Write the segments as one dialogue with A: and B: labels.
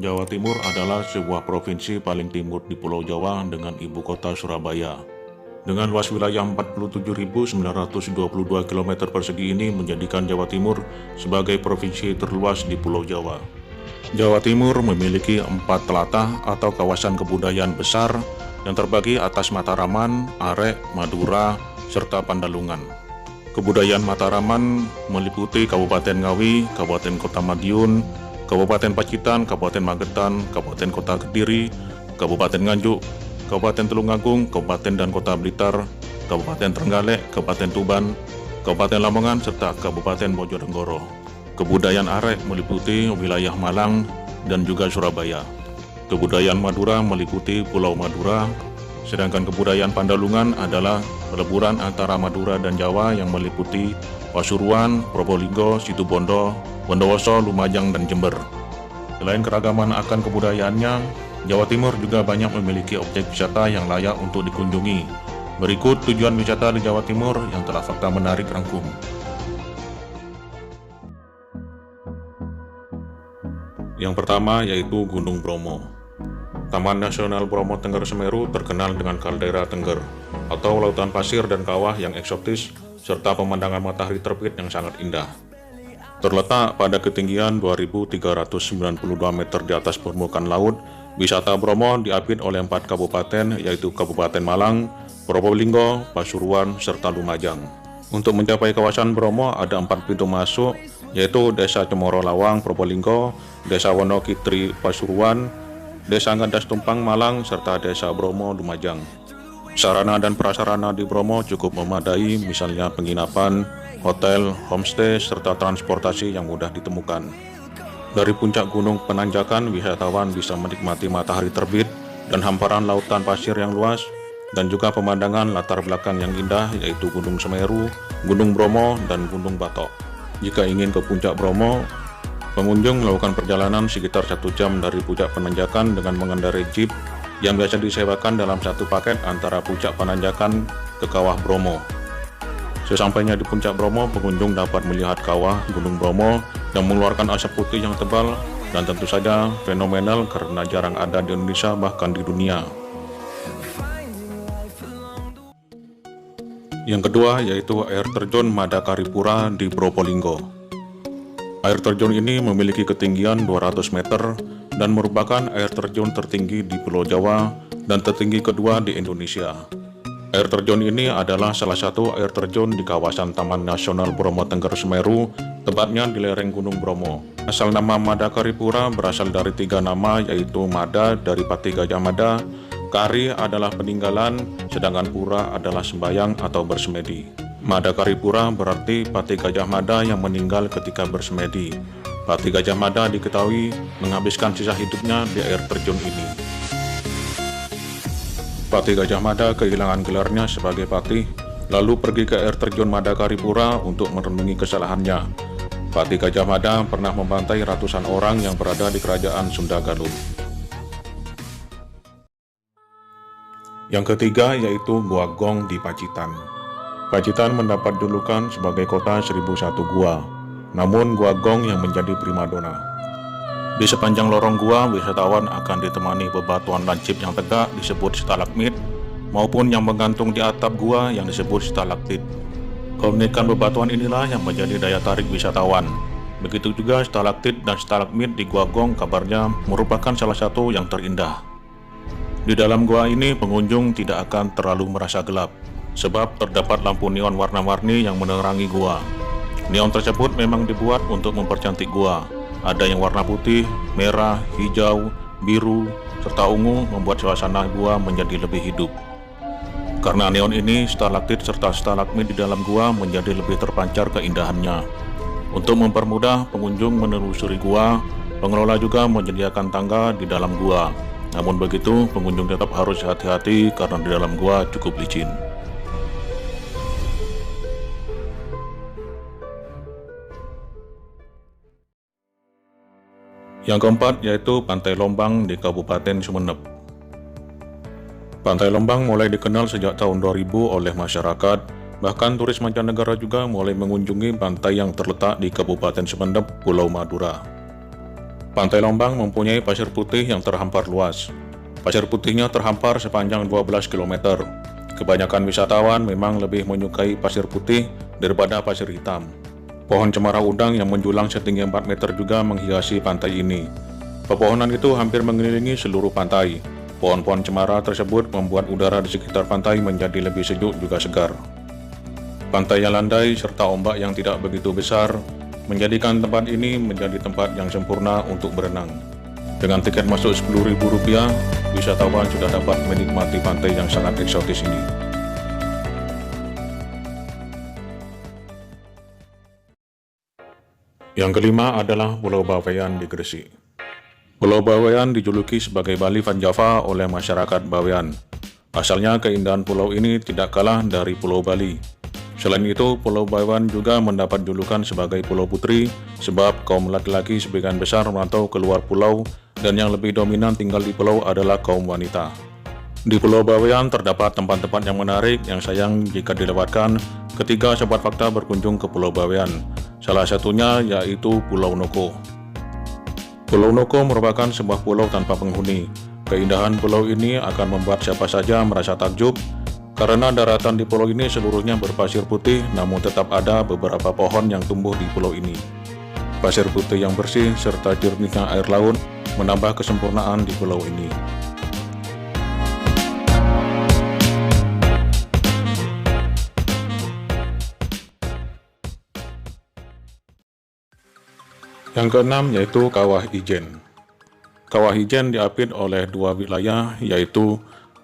A: Jawa Timur adalah sebuah provinsi paling timur di Pulau Jawa dengan ibu kota Surabaya. Dengan luas wilayah 47.922 km persegi ini menjadikan Jawa Timur sebagai provinsi terluas di Pulau Jawa. Jawa Timur memiliki 4 telatah atau kawasan kebudayaan besar yang terbagi atas Mataraman, Arek, Madura, serta Pandalungan. Kebudayaan Mataraman meliputi Kabupaten Ngawi, Kabupaten Kota Madiun, Kabupaten Pacitan, Kabupaten Magetan, Kabupaten Kota Kediri, Kabupaten Nganjuk, Kabupaten Tulungagung, Kabupaten dan Kota Blitar, Kabupaten Trenggalek, Kabupaten Tuban, Kabupaten Lamongan, serta Kabupaten Bojonegoro. Kebudayaan Arek meliputi wilayah Malang dan juga Surabaya. Kebudayaan Madura meliputi Pulau Madura, sedangkan kebudayaan Pandalungan adalah peleburan antara Madura dan Jawa yang meliputi Pasuruan, Probolinggo, Situbondo, Bondowoso, Lumajang, dan Jember. Selain keragaman akan kebudayaannya, Jawa Timur juga banyak memiliki objek wisata yang layak untuk dikunjungi. Berikut tujuan wisata di Jawa Timur yang telah fakta menarik rangkum. Yang pertama yaitu Gunung Bromo. Taman Nasional Bromo Tengger Semeru terkenal dengan kaldera Tengger, atau lautan pasir dan kawah yang eksotis, serta pemandangan matahari terbit yang sangat indah. Terletak pada ketinggian 2.392 meter di atas permukaan laut, wisata Bromo diapit oleh 4 kabupaten, yaitu Kabupaten Malang, Probolinggo, Pasuruan, serta Lumajang. Untuk mencapai kawasan Bromo ada 4 pintu masuk, yaitu Desa Cemoro Lawang, Probolinggo, Desa Wonokitri, Pasuruan, Desa Ngadas Tumpang, Malang, serta Desa Bromo, Lumajang. Sarana dan prasarana di Bromo cukup memadai, misalnya penginapan, hotel, homestay, serta transportasi yang mudah ditemukan. Dari puncak gunung penanjakan, wisatawan bisa menikmati matahari terbit dan hamparan lautan pasir yang luas, dan juga pemandangan latar belakang yang indah yaitu Gunung Semeru, Gunung Bromo, dan Gunung Batok. Jika ingin ke puncak Bromo, pengunjung melakukan perjalanan sekitar 1 jam dari puncak penanjakan dengan mengendarai jeep yang biasa disewakan dalam satu paket antara puncak penanjakan ke kawah Bromo. Sesampainya di puncak Bromo, pengunjung dapat melihat kawah Gunung Bromo yang mengeluarkan asap putih yang tebal dan tentu saja fenomenal karena jarang ada di Indonesia bahkan di dunia. Yang kedua yaitu air terjun Madakaripura di Probolinggo. Air terjun ini memiliki ketinggian 200 meter dan merupakan air terjun tertinggi di Pulau Jawa dan tertinggi kedua di Indonesia. Air terjun ini adalah salah satu air terjun di kawasan Taman Nasional Bromo Tengger Semeru, tepatnya di lereng Gunung Bromo. Asal nama Madakaripura berasal dari 3 nama, yaitu Mada dari Pati Gajah Mada, Kari adalah peninggalan, sedangkan Pura adalah sembayang atau bersemedi. Madakaripura berarti Pati Gajah Mada yang meninggal ketika bersemedi. Pati Gajah Mada diketahui menghabiskan sisa hidupnya di air terjun ini. Pati Gajah Mada kehilangan gelarnya sebagai patih, lalu pergi ke air terjun Madakaripura untuk merenungi kesalahannya. Pati Gajah Mada pernah membantai ratusan orang yang berada di kerajaan Sunda Galuh. Yang ketiga yaitu Gua Gong di Pacitan. Pacitan mendapat julukan sebagai kota 1001 gua, namun Gua Gong yang menjadi primadona. Di sepanjang lorong gua, wisatawan akan ditemani bebatuan lancip yang tegak disebut stalagmit, maupun yang menggantung di atap gua yang disebut stalaktit. Keunikan bebatuan inilah yang menjadi daya tarik wisatawan. Begitu juga stalaktit dan stalagmit di Gua Gong kabarnya merupakan salah satu yang terindah. Di dalam gua ini pengunjung tidak akan terlalu merasa gelap, sebab terdapat lampu neon warna-warni yang menerangi gua. Neon tersebut memang dibuat untuk mempercantik gua. Ada yang warna putih, merah, hijau, biru, serta ungu membuat suasana gua menjadi lebih hidup. Karena neon ini, stalaktit serta stalagmit di dalam gua menjadi lebih terpancar keindahannya. Untuk mempermudah pengunjung menelusuri gua, pengelola juga menyediakan tangga di dalam gua. Namun begitu, pengunjung tetap harus hati-hati karena di dalam gua cukup licin. Yang keempat yaitu Pantai Lombang di Kabupaten Sumeneb. Pantai Lombang mulai dikenal sejak tahun 2000 oleh masyarakat, bahkan turis mancanegara juga mulai mengunjungi pantai yang terletak di Kabupaten Sumeneb, Pulau Madura. Pantai Lombang mempunyai pasir putih yang terhampar luas. Pasir putihnya terhampar sepanjang 12 km. Kebanyakan wisatawan memang lebih menyukai pasir putih daripada pasir hitam. Pohon cemara udang yang menjulang setinggi 4 meter juga menghiasi pantai ini. Pepohonan itu hampir mengelilingi seluruh pantai. Pohon-pohon cemara tersebut membuat udara di sekitar pantai menjadi lebih sejuk juga segar. Pantai yang landai serta ombak yang tidak begitu besar menjadikan tempat ini menjadi tempat yang sempurna untuk berenang. Dengan tiket masuk Rp10.000, wisatawan sudah dapat menikmati pantai yang sangat eksotis ini. Yang kelima adalah Pulau Bawean di Gresik. Pulau Bawean dijuluki sebagai Bali Van Java oleh masyarakat Bawean. Asalnya keindahan pulau ini tidak kalah dari Pulau Bali. Selain itu, Pulau Bawean juga mendapat julukan sebagai Pulau Putri sebab kaum laki-laki sebagian besar merantau keluar pulau dan yang lebih dominan tinggal di pulau adalah kaum wanita. Di Pulau Bawean terdapat tempat-tempat yang menarik yang sayang jika dilewatkan ketika Sobat Fakta berkunjung ke Pulau Bawean. Salah satunya yaitu Pulau Noko. Pulau Noko merupakan sebuah pulau tanpa penghuni. Keindahan pulau ini akan membuat siapa saja merasa takjub karena daratan di pulau ini seluruhnya berpasir putih, namun tetap ada beberapa pohon yang tumbuh di pulau ini. Pasir putih yang bersih serta jernihnya air laut menambah kesempurnaan di pulau ini. Yang keenam yaitu Kawah Ijen. Kawah Ijen diapit oleh dua wilayah yaitu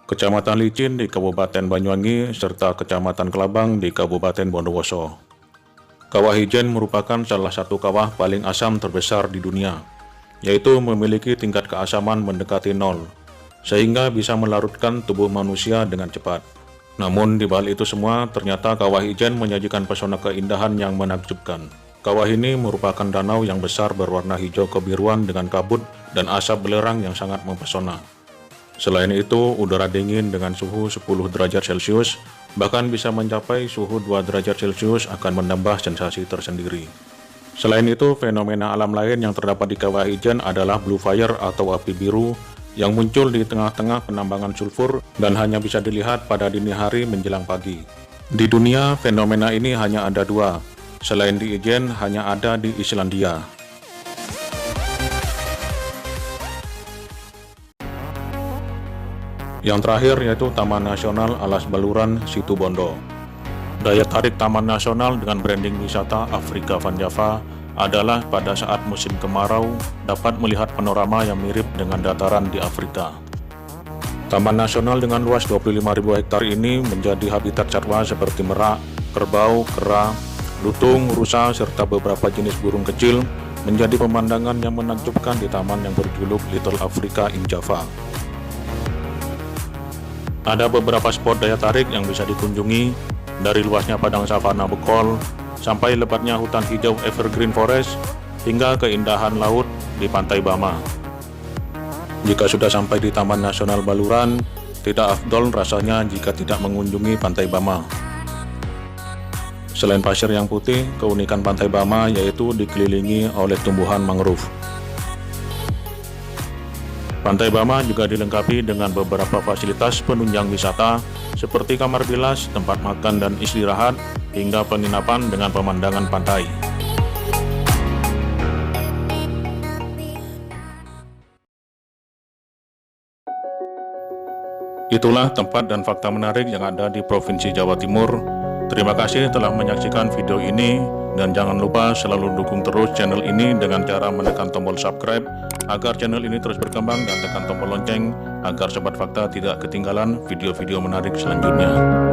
A: Kecamatan Licin di Kabupaten Banyuwangi serta Kecamatan Kelabang di Kabupaten Bondowoso. Kawah Ijen merupakan salah satu kawah paling asam terbesar di dunia, yaitu memiliki tingkat keasaman mendekati 0, sehingga bisa melarutkan tubuh manusia dengan cepat. Namun di balik itu semua, ternyata Kawah Ijen menyajikan pesona keindahan yang menakjubkan. Kawah ini merupakan danau yang besar berwarna hijau kebiruan dengan kabut dan asap belerang yang sangat mempesona. Selain itu, udara dingin dengan suhu 10 derajat Celcius bahkan bisa mencapai suhu 2 derajat Celcius akan menambah sensasi tersendiri. Selain itu, fenomena alam lain yang terdapat di Kawah Ijen adalah blue fire atau api biru yang muncul di tengah-tengah penambangan sulfur dan hanya bisa dilihat pada dini hari menjelang pagi. Di dunia, fenomena ini hanya ada dua. Selain di Ijen, hanya ada di Islandia. Yang terakhir yaitu Taman Nasional Alas Baluran Situbondo. Daya tarik Taman Nasional dengan branding wisata Afrika Van Java adalah pada saat musim kemarau dapat melihat panorama yang mirip dengan dataran di Afrika. Taman Nasional dengan luas 25.000 hektar ini menjadi habitat satwa seperti merak, kerbau, kera, lutung, rusa, serta beberapa jenis burung kecil menjadi pemandangan yang menakjubkan di taman yang berjuluk Little Africa in Java. Ada beberapa spot daya tarik yang bisa dikunjungi, dari luasnya padang savana Bekol, sampai lebatnya hutan hijau Evergreen Forest, hingga keindahan laut di Pantai Bama. Jika sudah sampai di Taman Nasional Baluran, tidak afdol rasanya jika tidak mengunjungi Pantai Bama. Selain pasir yang putih, keunikan Pantai Bama yaitu dikelilingi oleh tumbuhan mangrove. Pantai Bama juga dilengkapi dengan beberapa fasilitas penunjang wisata seperti kamar bilas, tempat makan dan istirahat, hingga penginapan dengan pemandangan pantai. Itulah tempat dan fakta menarik yang ada di Provinsi Jawa Timur. Terima kasih telah menyaksikan video ini, dan jangan lupa selalu dukung terus channel ini dengan cara menekan tombol subscribe agar channel ini terus berkembang, dan tekan tombol lonceng agar Sobat Fakta tidak ketinggalan video-video menarik selanjutnya.